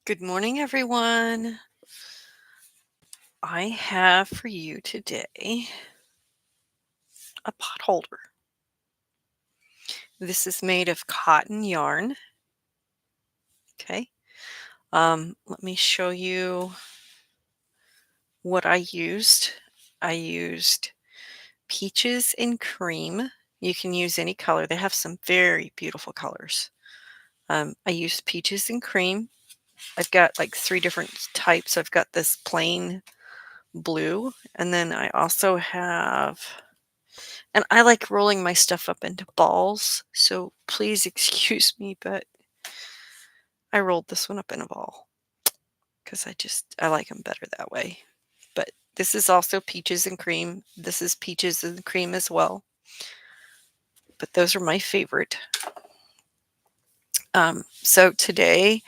Good morning, everyone. I have for you today a pot holder. This is made of cotton yarn. Okay. Let me show you what I used. I used peaches and cream. You can use any color. They have some very beautiful colors. I used peaches and cream. I've got like 3 different types. I've got this plain blue, and then I also have, and I like rolling my stuff up into balls, so please excuse me, but I rolled this one up in a ball because I like them better that way. But this is also peaches and cream. This is peaches and cream as well. But those are my favorite. So today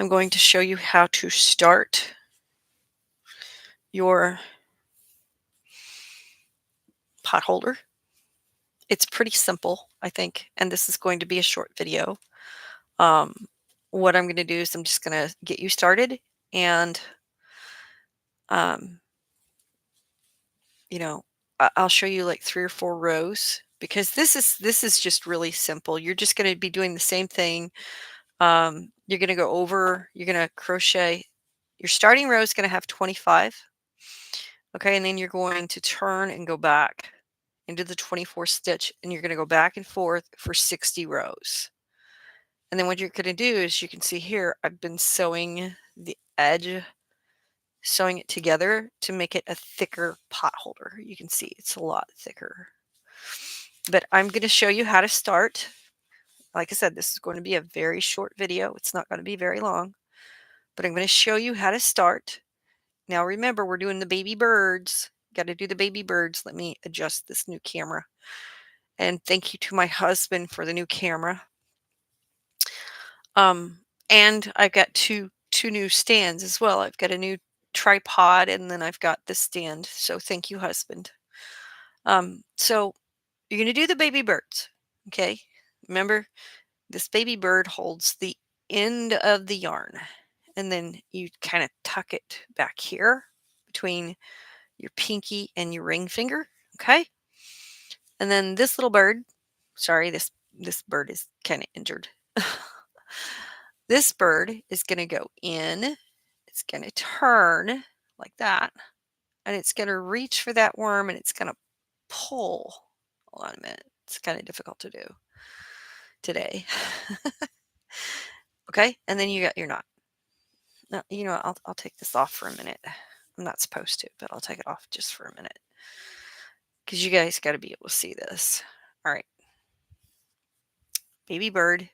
I'm going to show you how to start your pot holder. It's pretty simple, I think, and this is going to be a short video. What I'm going to do is I'm just going to get you started, and um, I'll show you like 3 or 4 rows, because this is just really simple. You're just going to be doing the same thing. You're going to go over, you're going to crochet. Your starting row is going to have 25. Okay, and then you're going to turn and go back into the 24th stitch, and you're going to go back and forth for 60 rows. And then what you're going to do is, you can see here, I've been sewing the edge, sewing it together to make it a thicker pot holder. You can see it's a lot thicker. But I'm going to show you how to start. Like I said, this is going to be a very short video. It's not going to be very long, but I'm going to show you how to start. Now remember, we're doing the baby birds. Got to do the baby birds. Let me adjust this new camera. And thank you to my husband for the new camera. And I've got two new stands as well. I've got a new tripod, and then I've got the stand. So thank you, husband. So you're going to do the baby birds. Okay. Remember, this baby bird holds the end of the yarn, and then you kind of tuck it back here between your pinky and your ring finger. Okay. And then this little bird, sorry, this bird is kind of injured. This bird is going to go in, it's going to turn like that, and it's going to reach for that worm, and it's going to pull. Hold on a minute. It's kind of difficult to do today. Okay, and then you got your knot. Now, I'll take this off for a minute. I'm not supposed to, but I'll take it off just for a minute, because you guys got to be able to see this. All right, baby bird,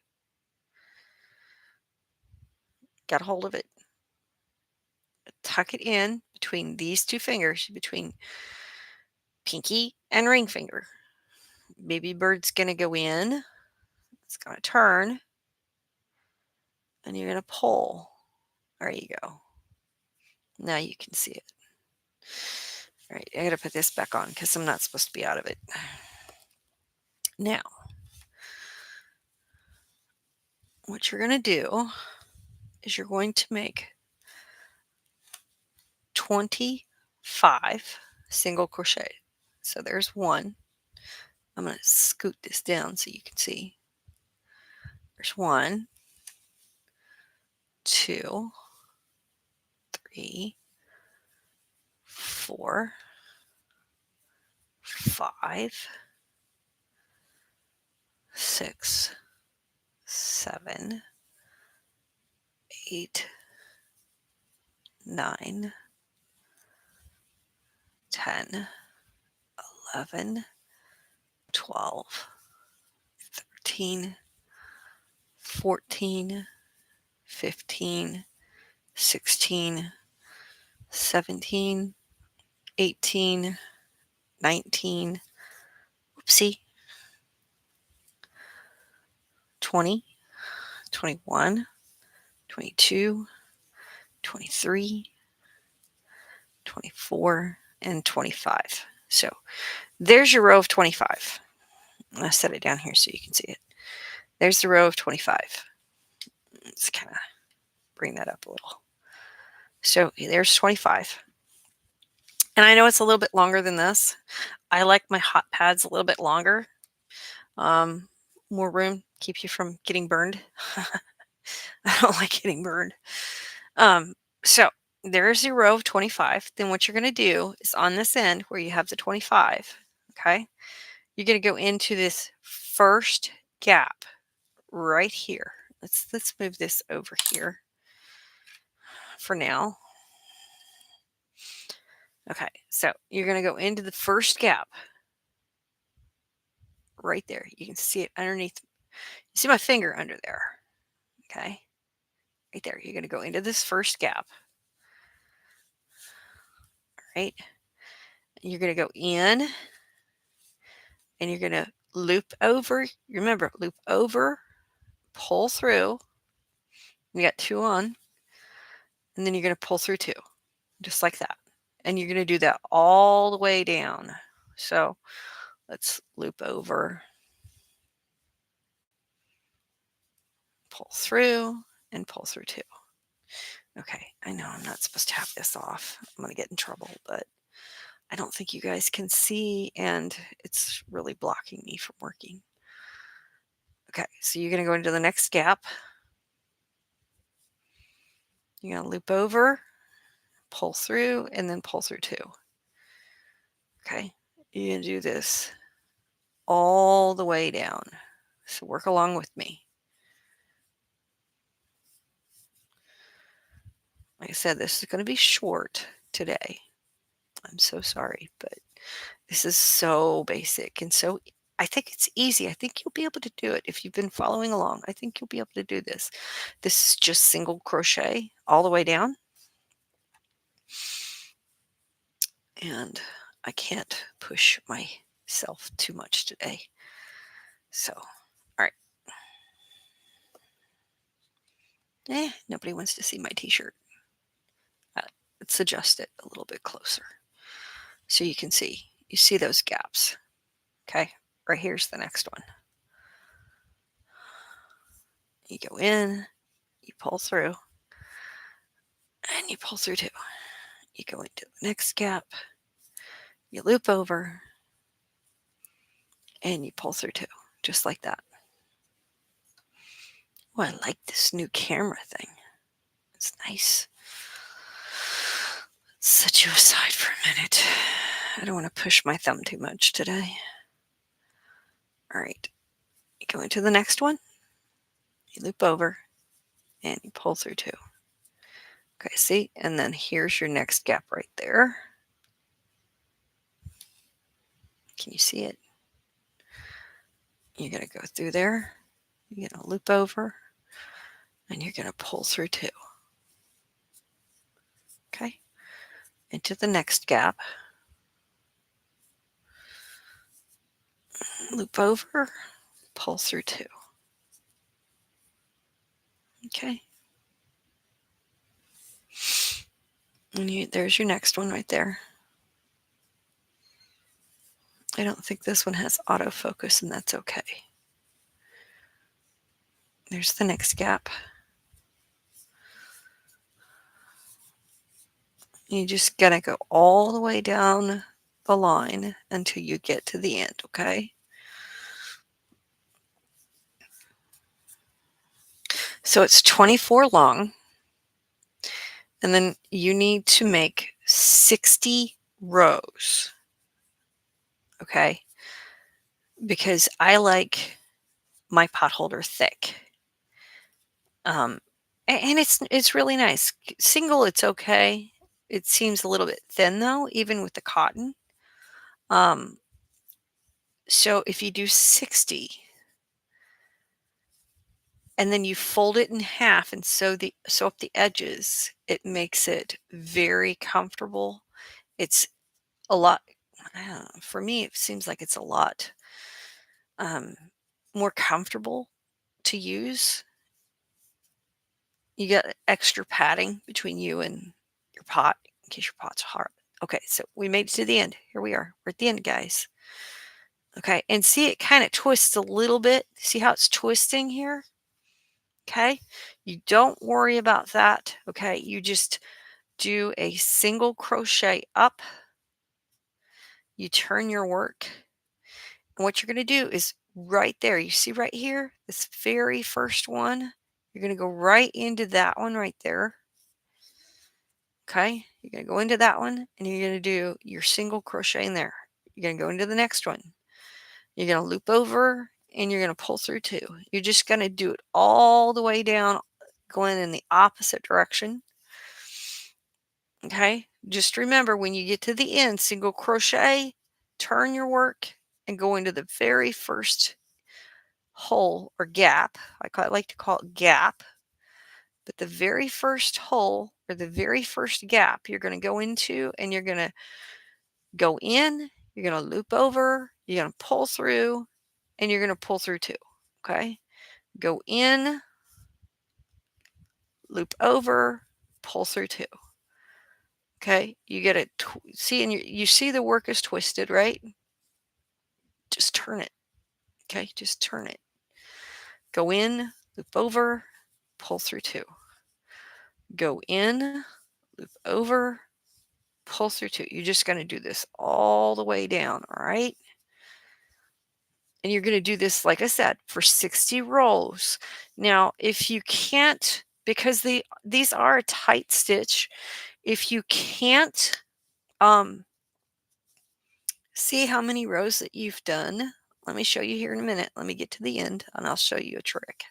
got a hold of it. Tuck it in between these 2 fingers, between pinky and ring finger. Baby bird's going to go in. It's going to turn, and you're going to pull. There you go. Now you can see it. All right, I got to put this back on because I'm not supposed to be out of it. Now, what you're going to do is you're going to make 25 single crochet. So there's 1. I'm going to scoot this down so you can see. There's 1, 2, 3, 4, 5, 6, 7, 8, 9, 10, 11, 12, 13, 14, 15, 16, 17, 18, 19, whoopsie, 20, 21, 22, 23, 24, and 25. So there's your row of 25. I'll set it down here so you can see it. There's the row of 25. It's kind of bring that up a little. So there's 25. And I know it's a little bit longer than this. I like my hot pads a little bit longer. Um, More room, keeps you from getting burned. I don't like getting burned. So there's your row of 25. Then what you're going to do is on this end where you have the 25, okay, you're going to go into this first gap right here. Let's move this over here for now. Okay, so you're going to go into the first gap right there. You can see it underneath. You see my finger under there. Okay, right there. You're going to go into this first gap. Right. You're going to go in and you're going to loop over. Remember, loop over, pull through. You got 2 on, and then you're going to pull through 2, just like that. And you're going to do that all the way down. So let's loop over, pull through, and pull through 2. Okay, I know I'm not supposed to have this off. I'm going to get in trouble, but I don't think you guys can see, and it's really blocking me from working. Okay, so you're going to go into the next gap. You're going to loop over, pull through, and then pull through 2. Okay, you're going to do this all the way down. So work along with me. Like I said, this is going to be short today. I'm so sorry, but this is so basic and so I think it's easy. I think you'll be able to do it if you've been following along. I think you'll be able to do this. This is just single crochet all the way down. And I can't push myself too much today. So, all right. Nobody wants to see my t-shirt. Let's adjust it a little bit closer so you can see. You see those gaps. Okay, right here's the next one. You go in, you pull through, and you pull through 2. You go into the next gap, you loop over, and you pull through 2, just like that. Oh, I like this new camera thing. It's nice. Let's set you aside for a minute. I don't want to push my thumb too much today. All right. You go into the next one, you loop over, and you pull through 2. Okay, see? And then here's your next gap right there. Can you see it? You're going to go through there. You're going to loop over, and you're going to pull through 2. Okay? Into the next gap. Loop over, pull through 2. Okay? And there's your next one right there. I don't think this one has autofocus, and that's okay. There's the next gap. You just gotta go all the way down the line until you get to the end, okay? So it's 24 long, and then you need to make 60 rows, okay? Because I like my potholder thick. And it's really nice. Single, it's okay. It seems a little bit thin though, even with the cotton. Um, so if you do 60 and then you fold it in half and sew up the edges, it makes it very comfortable. It's a lot, I don't know, for me, it seems like it's a lot um, more comfortable to use. You get extra padding between you and your pot in case your pot's hard. Okay, so we made it to the end. Here we are. We're at the end, guys. Okay, and see it kind of twists a little bit. See how it's twisting here? Okay. You don't worry about that. Okay. You just do a single crochet up. You turn your work. And what you're going to do is right there, you see right here, this very first one, you're going to go right into that one right there. Okay. You're going to go into that one and you're going to do your single crochet in there. You're going to go into the next one. You're going to loop over and you're going to pull through two. You're just going to do it all the way down, going in the opposite direction. Okay. Just remember when you get to the end, single crochet, turn your work and go into the very first hole or gap. I like to call it gap, but the very first hole or the very first gap you're going to go into and you're going to go in, you're going to loop over, you're going to pull through, and you're going to pull through two. Okay. Go in, loop over, pull through two. Okay. You get it. See, and you see the work is twisted, right? Just turn it. Okay. Just turn it. Go in, loop over, pull through two. Go in, loop over, pull through two. You're just going to do this all the way down. All right. And you're going to do this, like I said, for 60 rows. Now, if you can't, because these are a tight stitch, if you can't see how many rows that you've done, let me show you here in a minute. Let me get to the end and I'll show you a trick.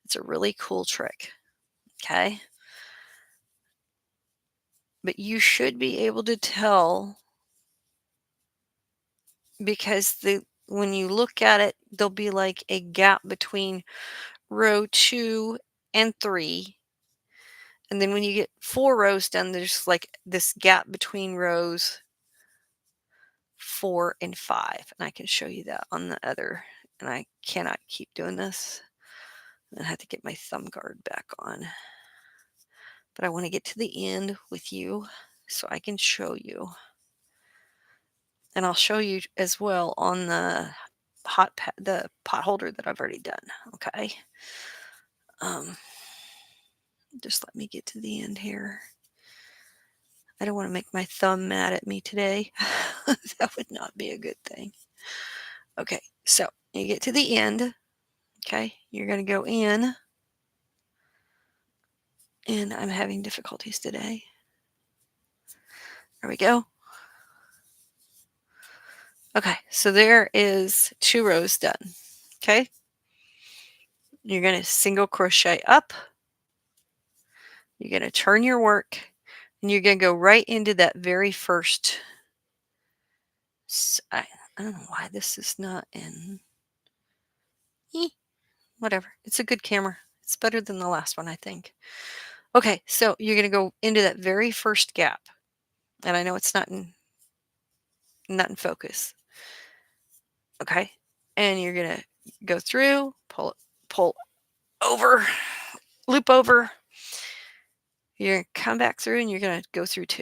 It's a really cool trick. Okay. But you should be able to tell because when you look at it, there'll be like a gap between row 2 and 3. And then when you get 4 rows done, there's like this gap between rows 4 and 5. And I can show you that on the other. And I cannot keep doing this. I have to get my thumb guard back on. But I want to get to the end with you so I can show you. And I'll show you as well on the the potholder that I've already done. Okay. Just let me get to the end here. I don't want to make my thumb mad at me today. That would not be a good thing. Okay, so you get to the end. Okay, you're going to go in. And I'm having difficulties today. There we go. Okay, so there is 2 rows done. Okay, you're going to single crochet up. You're going to turn your work. And you're going to go right into that very first. I don't know why this is not in. Whatever. It's a good camera. It's better than the last one, I think. Okay, so you're going to go into that very first gap. And I know it's not in focus. Okay. And you're going to go through, pull over, loop over. You're going to come back through and you're going to go through 2.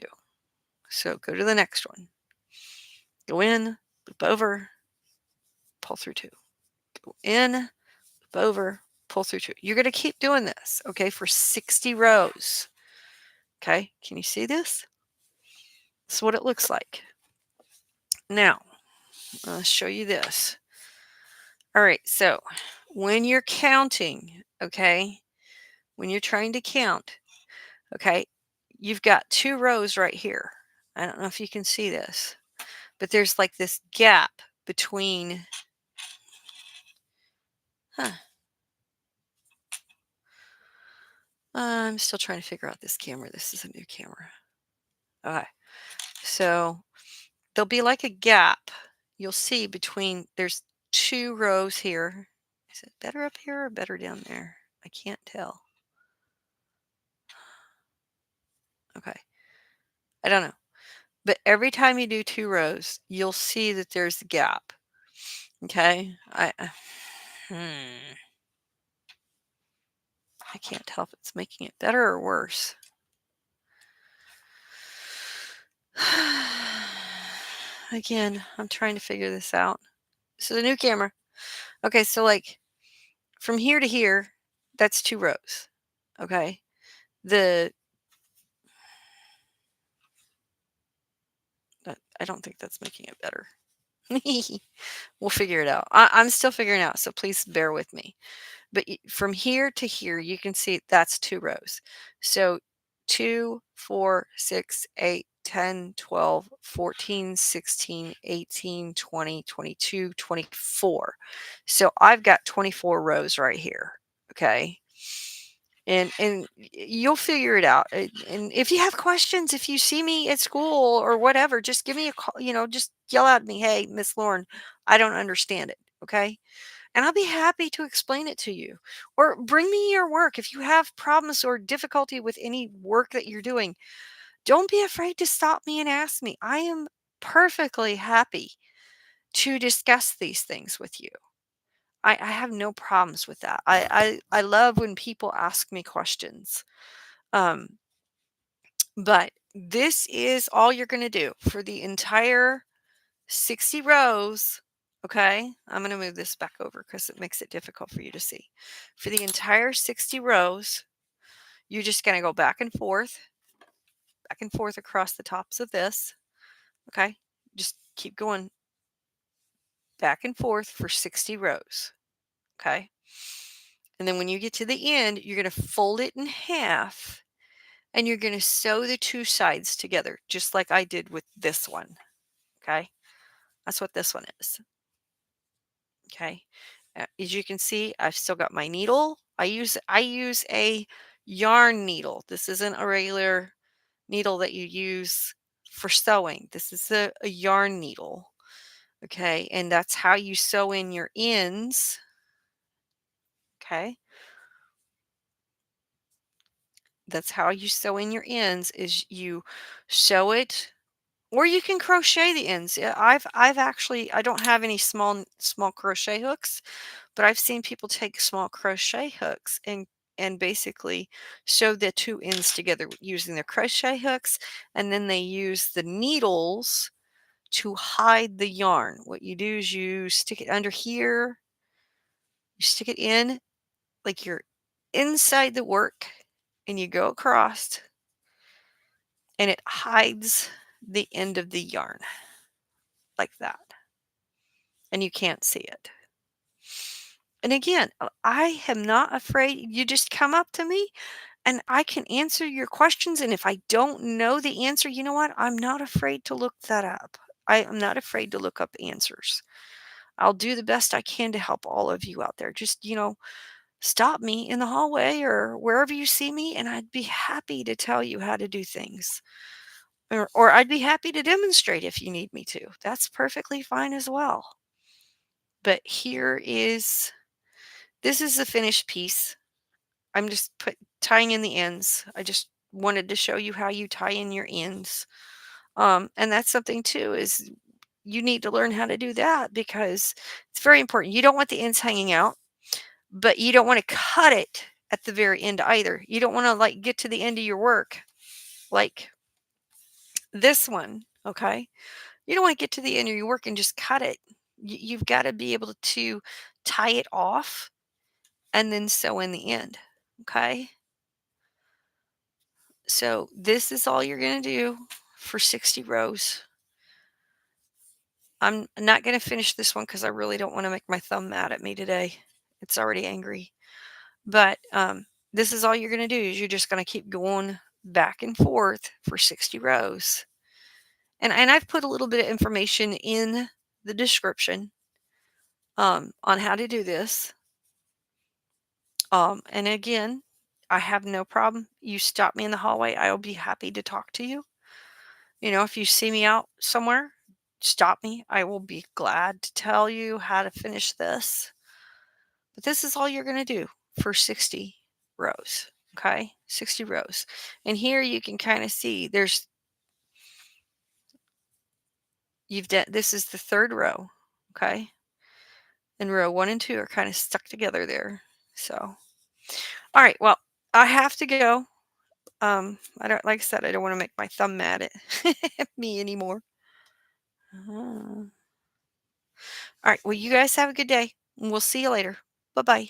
So go to the next one. Go in, loop over, pull through 2. Go in, loop over, pull through 2. You're going to keep doing this, okay, for 60 rows. Okay, can you see this? This is what it looks like. Now, I'll show you this. All right, so when you're counting, okay, when you're trying to count, okay, you've got 2 rows right here. I don't know if you can see this, but there's like this gap between, I'm still trying to figure out this camera. This is a new camera. Okay, so there'll be like a gap you'll see between, there's 2 rows here. Is it better up here or better down there? I can't tell. Okay. I don't know. But every time you do 2 rows, you'll see that there's a gap. Okay? I can't tell if it's making it better or worse. Again, I'm trying to figure this out. This is a new camera. Okay, so like from here to here, That's 2 rows, okay? The I don't think that's making it better. We'll figure it out. I'm still figuring it out, so please bear with me. But from here to here, you can see that's 2 rows. So 2, 4, 6, 8, 10, 12, 14, 16, 18, 20, 22, 24. So I've got 24 rows right here. Okay. And you'll figure it out. And if you have questions, if you see me at school or whatever, just give me a call, just yell at me, "Hey, Miss Lauren, I don't understand it." Okay? And I'll be happy to explain it to you. Or bring me your work. If you have problems or difficulty with any work that you're doing, don't be afraid to stop me and ask me. I am perfectly happy to discuss these things with you. I have no problems with that. I love when people ask me questions. Um, but this is all you're going to do for the entire 60 rows. Okay, I'm going to move this back over because it makes it difficult for you to see. For the entire 60 rows, you're just going to go back and forth across the tops of this. Okay, just keep going back and forth for 60 rows. Okay, and then when you get to the end, you're going to fold it in half and you're going to sew the two sides together, just like I did with this one. Okay, that's what this one is. Okay. As you can see, I've still got my needle. I use a yarn needle. This isn't a regular needle that you use for sewing. This is a yarn needle. Okay. And that's how you sew in your ends. Okay. That's how you sew in your ends is you sew it, or you can crochet the ends. Yeah, I've actually I don't have any small crochet hooks, but I've seen people take small crochet hooks and basically sew the two ends together using their crochet hooks, and then they use the needles to hide the yarn. What you do is you stick it under here, you stick it in like you're inside the work, and you go across, and it hides the end of the yarn like that, and you can't see it. And again, I am not afraid. You just come up to me and I can answer your questions. And if I don't know the answer, you know what? I'm not afraid to look that up. I am not afraid to look up answers. I'll do the best I can to help all of you out there. Just, stop me in the hallway or wherever you see me, and I'd be happy to tell you how to do things. Or I'd be happy to demonstrate if you need me to. That's perfectly fine as well. But this is the finished piece. I'm just tying in the ends. I just wanted to show you how you tie in your ends. And that's something too is you need to learn how to do that because it's very important. You don't want the ends hanging out, but you don't want to cut it at the very end either. You don't want to like get to the end of your work like this one, okay? You don't want to get to the end of your work and just cut it. You've got to be able to tie it off and then sew in the end, okay? So this is all you're going to do for 60 rows. I'm not going to finish this one because I really don't want to make my thumb mad at me today. It's already angry. But this is all you're going to do is you're just going to keep going back and forth for 60 rows. And I've put a little bit of information in the description on how to do this. And again, I have no problem. You stop me in the hallway. I'll be happy to talk to you. If you see me out somewhere, stop me. I will be glad to tell you how to finish this. But this is all you're going to do for 60 rows. Okay, 60 rows. And here you can kind of see you've done, this is the third row. Okay. And row 1 and 2 are kind of stuck together there. So, all right. Well, I have to go. I don't, like I said, I don't want to make my thumb mad at me anymore. All right. Well, you guys have a good day. And we'll see you later. Bye bye.